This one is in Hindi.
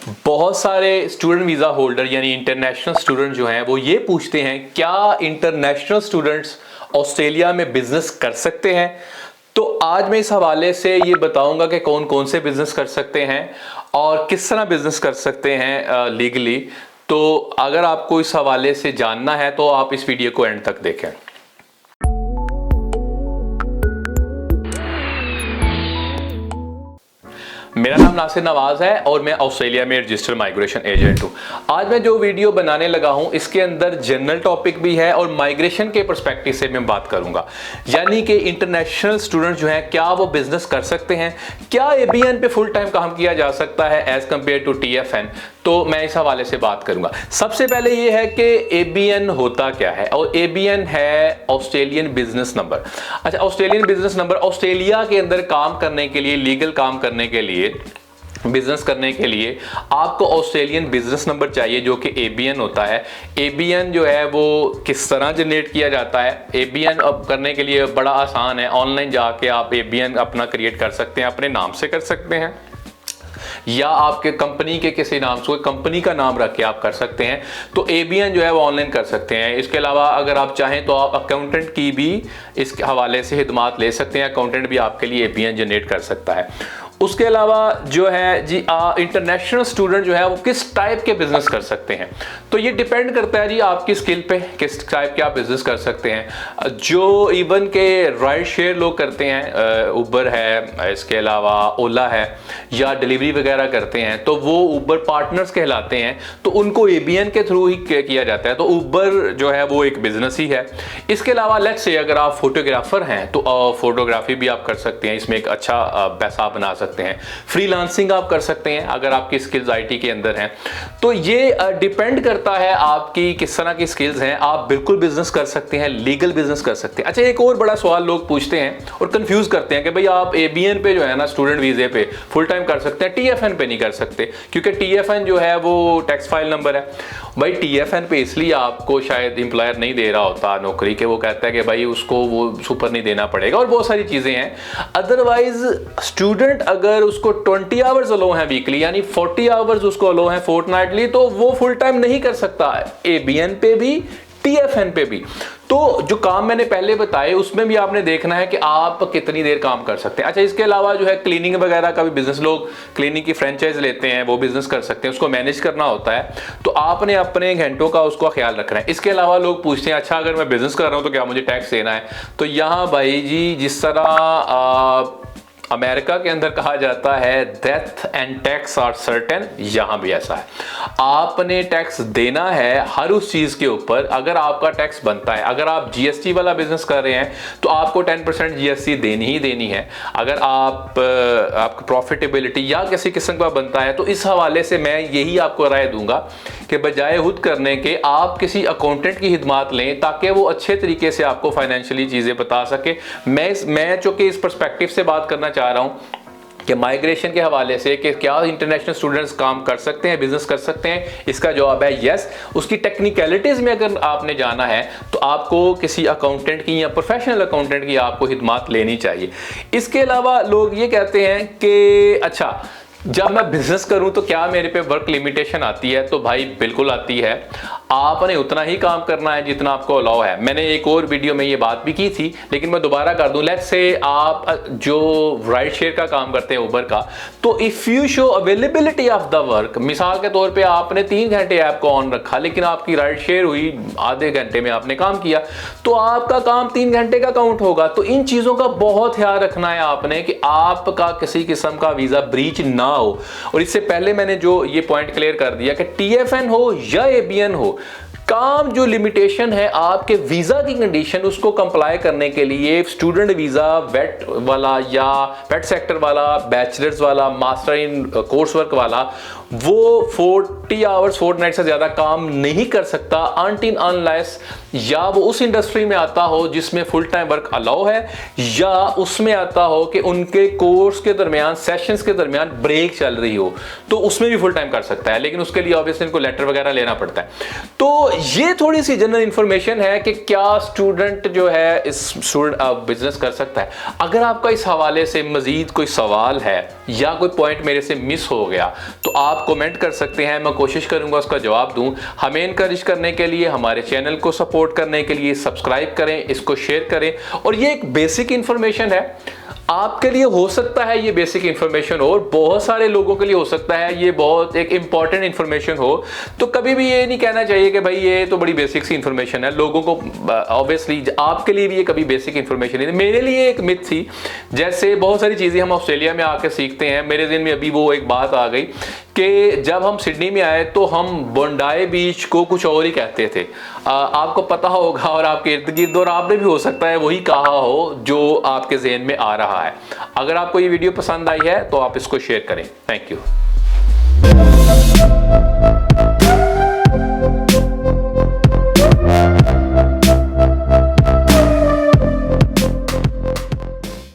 बहुत सारे स्टूडेंट वीज़ा होल्डर यानी इंटरनेशनल स्टूडेंट जो हैं वो ये पूछते हैं क्या इंटरनेशनल स्टूडेंट्स ऑस्ट्रेलिया में बिजनेस कर सकते हैं। तो आज मैं इस हवाले से ये बताऊंगा कि कौन कौन से बिजनेस कर सकते हैं और किस तरह बिजनेस कर सकते हैं लीगली। तो अगर आपको इस हवाले से जानना है तो आप इस वीडियो को एंड तक देखें। मेरा नाम नासिर नवाज है और मैं ऑस्ट्रेलिया में रजिस्टर्ड माइग्रेशन एजेंट हूँ। आज मैं जो वीडियो बनाने लगा हूँ इसके अंदर जनरल टॉपिक भी है और माइग्रेशन के पर्सपेक्टिव से मैं बात करूँगा, यानी कि इंटरनेशनल स्टूडेंट जो हैं क्या वो बिजनेस कर सकते हैं, क्या एबीएन पे फुल टाइम काम किया जा सकता है एज कम्पेयर टू टीएफएन। तो मैं इस हवाले से बात करूंगा। सबसे पहले ये है कि एबीएन होता क्या है, और एबीएन है ऑस्ट्रेलियन बिजनेस नंबर। अच्छा, ऑस्ट्रेलियन बिजनेस नंबर ऑस्ट्रेलिया के अंदर काम करने के लिए, लीगल काम करने के लिए, बिजनेस करने के लिए आपको ऑस्ट्रेलियन बिजनेस नंबर चाहिए जो कि एबीएन होता है। एबीएन जो है वो किस तरह जनरेट किया जाता है, एबीएन अब करने के लिए बड़ा आसान है। ऑनलाइन जाके आप एबीएन अपना क्रिएट कर सकते हैं, अपने नाम से कर सकते हैं या आपके कंपनी के किसी नाम से, कंपनी का नाम रख के आप कर सकते हैं। तो एबीएन जो है वो ऑनलाइन कर सकते हैं। इसके अलावा अगर आप चाहें तो आप अकाउंटेंट की भी इस हवाले से खिदमात ले सकते हैं, अकाउंटेंट भी आपके लिए एबीएन जनरेट कर सकता है। उसके अलावा जो है जी इंटरनेशनल स्टूडेंट जो है वो किस टाइप के बिजनेस कर सकते हैं, तो ये डिपेंड करता है जी आपकी स्किल पे, किस टाइप के आप बिजनेस कर सकते हैं। जो इवन के राइड शेयर लोग करते हैं, उबर है, इसके अलावा ओला है, या डिलीवरी वगैरह करते हैं, तो वो उबर पार्टनर्स कहलाते हैं, तो उनको एबीएन के थ्रू ही किया जाता है। तो उबर जो है वो एक बिजनेस ही है। इसके अलावा लेट्स से अगर आप फोटोग्राफर हैं तो फोटोग्राफी भी आप कर सकते हैं, इसमें एक अच्छा पैसा बना सकते हैं। फ्रीलांसिंग आप कर सकते हैं अगर आपकी स्किल्स आईटी के अंदर हैं। तो ये डिपेंड करता है आपकी किस तरह की स्किल्स हैं। आप बिल्कुल बिजनेस कर सकते हैं, लीगल बिजनेस कर सकते हैं। अच्छा, एक और बड़ा सवाल लोग पूछते हैं और कंफ्यूज करते हैं कि भाई आप एबीएन पे जो है ना स्टूडेंट वीजे पे फुल टाइम कर सकते हैं, टीएफएन पे नहीं कर सकते, क्योंकि टीएफएन जो है वो टैक्स फाइल नंबर है। भाई टीएफएन पे इसलिए आपको शायद एम्प्लॉयर नहीं दे रहा होता नौकरी के, वो कहता है कि भाई उसको वो सुपर नहीं देना पड़ेगा और बहुत सारी चीजें हैं। अदरवाइज स्टूडेंट अगर उसको 20 आवर्स अलो हैं वीकली, यानी 40 आवर्स उसको अलो हैं फोर्टनाइटली, तो वो फुल टाइम नहीं कर सकता एबीएन पे भी, टीएफएन पे भी। तो जो काम मैंने पहले बताए उसमें भी आपने देखना है कि आप कितनी देर काम कर सकते हैं। अच्छा, इसके अलावा जो है क्लीनिंग वगैरह का भी बिजनेस, लोग क्लीनिंग की फ्रेंचाइज लेते हैं, वो बिजनेस कर सकते हैं, उसको मैनेज करना होता है, तो आपने अपने घंटों का उसका ख्याल रखना है। इसके अलावा लोग पूछते हैं अच्छा अगर मैं बिजनेस कर रहा हूं तो क्या मुझे टैक्स देना है। तो यहाँ भाई जी जिस तरह अमेरिका के अंदर कहा जाता है death and tax are certain, यहां भी ऐसा है। आपने टैक्स देना है हर उस चीज के ऊपर। अगर आपका टैक्स बनता है, अगर आप जीएसटी वाला बिजनेस कर रहे हैं तो आपको 10% जीएसटी देनी ही देनी है। अगर आपकी प्रॉफिटेबिलिटी या किसी किस्म का बनता है, तो इस हवाले से मैं यही आपको राय दूंगा कि बजाय खुद करने के आप किसी अकाउंटेंट की खिदमात लें ताकि वो अच्छे तरीके से आपको फाइनेंशियली चीजें बता सके। मैं चूंकि इस पर्सपेक्टिव से बात करना चाह रहा हूं कि माइग्रेशन के हवाले से कि क्या इंटरनेशनल स्टूडेंट्स काम कर सकते हैं, बिजनेस कर सकते हैं, इसका जवाब है यस। उसकी टेक्निकलिटीज में अगर आपने जाना है तो आपको किसी अकाउंटेंट की या प्रोफेशनल अकाउंटेंट की आपको खिदमात लेनी चाहिए। इसके अलावा लोग ये कहते हैं कि अच्छा जब मैं बिजनेस करूं तो क्या मेरे पे वर्क लिमिटेशन आती है, तो भाई बिल्कुल आती है। आपने उतना ही काम करना है जितना आपको अलाउ है। मैंने एक और वीडियो में ये बात भी की थी, लेकिन मैं दोबारा कर दूं। लेट्स से आप जो राइड शेयर का काम करते हैं उबर का, तो if you show availability of the work, मिसाल के तौर पे आपने 3 घंटे ऐप को ऑन रखा लेकिन आपकी राइड शेयर हुई आधे घंटे में आपने काम किया, तो आपका काम 3 घंटे का काउंट होगा। तो इन चीजों का बहुत ख्याल रखना है आपने कि आपका किसी किस्म का वीजा ब्रीच ना हो। और इससे पहले मैंने जो ये पॉइंट क्लियर कर दिया कि टीएफएन हो या एबीएन हो, काम जो लिमिटेशन है आपके वीजा की कंडीशन उसको कंप्लाई करने के लिए, स्टूडेंट वीजा, वेट वाला या वेट सेक्टर वाला, बैचलर्स वाला, मास्टर इन कोर्स वर्क वाला, वो 40 आवर्स फोर्टनाइट से ज्यादा काम नहीं कर सकता अनटिल अनलेस या वो उस इंडस्ट्री में आता हो जिसमें फुल टाइम वर्क अलाउ है, या उसमें आता हो कि उनके कोर्स के दरमियान, सेशंस के दरमियान ब्रेक चल रही हो, तो उसमें भी फुल टाइम कर सकता है। लेकिन उसके लिए ऑब्वियसली इनको लेटर वगैरह लेना पड़ता है। तो ये थोड़ी सी जनरल इंफॉर्मेशन है कि क्या स्टूडेंट जो है इस स्टूडेंट बिजनेस कर सकता है। अगर आपका इस हवाले से मजीद कोई सवाल है या कोई पॉइंट मेरे से मिस हो गया तो आप कमेंट कर सकते हैं, मैं कोशिश करूंगा उसका जवाब दूं। हमें इनकरेज करने के लिए, हमारे चैनल को सपोर्ट करने के लिए सब्सक्राइब करें, इसको शेयर करें। और ये एक बेसिक इंफॉर्मेशन है, आपके लिए हो सकता है ये बेसिक इंफॉर्मेशन हो, और बहुत सारे लोगों के लिए हो सकता है ये बहुत एक इंपॉर्टेंट इंफॉर्मेशन हो। तो कभी भी ये नहीं कहना चाहिए कि भाई ये तो बड़ी बेसिक सी इंफॉर्मेशन है। लोगों को ऑब्वियसली आपके लिए भी ये कभी बेसिक इंफॉर्मेशन नहीं, मेरे लिए एक मिथ थी। जैसे बहुत सारी चीज़ें हम ऑस्ट्रेलिया में आके सीखते हैं, मेरे दिन में अभी वो एक बात आ गई कि जब हम सिडनी में आए तो हम बोंडाई बीच को कुछ और ही कहते थे। आपको पता होगा और आपके इर्द गिर्द, और आपने भी हो सकता है वही कहा हो जो आपके ज़हन में आ रहा है। अगर आपको ये वीडियो पसंद आई है तो आप इसको शेयर करें। Thank you.